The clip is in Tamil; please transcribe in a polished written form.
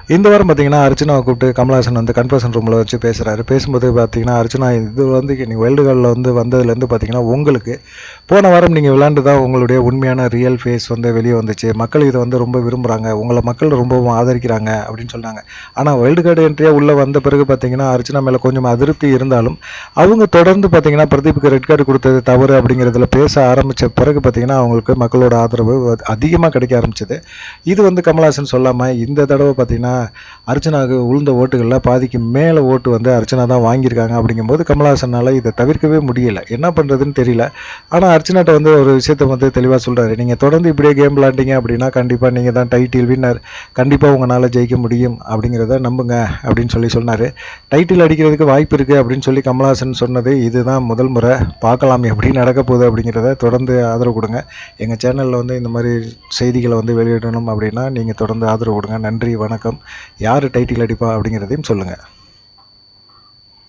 இந்த வாரம் பார்த்தீங்கன்னா, அர்ச்சனாவ கூப்பிட்டு கமலஹாசன் வந்து கன்ஃபெஷன் ரூம்ல வச்சு பேசுறாரு. பேசும்போது பார்த்தீங்கன்னா, அர்ச்சனா இது வந்து நீங்க வைல்டு கார்ட்ல வந்து வந்ததுலேருந்து பார்த்தீங்கன்னா, உங்களுக்கு போன வாரம் நீங்க விளையாண்டு தான் உங்களுடைய உண்மையான ரியல் ஃபேஸ் வந்து வெளிய வந்துச்சு. மக்கள் இத வந்து ரொம்ப விரும்புறாங்க. உங்கள மக்கள் ரொம்பவும் ஆதரிக்கிறாங்க அப்படின்னு சொன்னாங்க. ஆனா வைல்டு கார்டு என்ட்ரியா உள்ள வந்த பிறகு பார்த்தீங்கன்னா, அர்ச்சனா மேல கொஞ்சம் அதிருப்தி இருந்தாலும், அவங்க தொடர்ந்து பார்த்தீங்கன்னா, பிரதீப்க்கு ரெட் கார்டு குடுத்தது தவறு அப்படிங்கிறதுல பேச ஆரம்பிச்ச பிறகு பார்த்தீங்கன்னா, அவங்களுக்கு மக்களோட ஆதரவு அதிகமா கிடைக்க ஆரம்பிச்சது. இது வந்து கமலஹாசன் சொல்லாம, இந்த தடவ பார்த்தீங்கன்னா, அர்ச்சனாவுக்கு உழுந்த ஓட்டுகள்ல பாதிக்கு மேல ஓட்டு வந்து அர்ச்சனா தான் வாங்கியிருக்காங்க அப்படிங்கும்போது, கமலஹாசனால இத தவிர்க்கவே முடியல. என்ன பண்றதுன்னு தெரியல. ஆனா அர்ச்சனாட்ட வந்து ஒரு விஷயத்த வந்து தெளிவா சொல்றாரு. நீங்க தொடர்ந்து இப்படியே கேம் விளையாண்டீங்க அப்படின்னா, கண்டிப்பா நீங்க தான் டைட்டில் வின்னர். கண்டிப்பா உங்கனால ஜெயிக்க முடியும் அப்படிங்கிறத நம்புங்க அப்படின்னு சொன்னாரு. டைட்டில் அடிக்கிறதுக்கு வாய்ப்பு இருக்கு அப்படின்னு சொல்லி கமலஹாசன் சொன்னது இதுதான் முதல் முறை. பார்க்கலாம் எப்படி நடக்க போகுது அப்படிங்கிறத தொடர்ந்து ஆதரவு கொடுங்க. எங்க சேனல்ல வந்து இந்த மாதிரி செய்திகளை வந்து வெளியிடணும் அப்படின்னா, நீங்க தொடர்ந்து ஆதரவு கொடுங்க. நன்றி, வணக்கம். யார் டைட்டில் அடிப்பா அப்படிங்கிறதையும் சொல்லுங்கள்.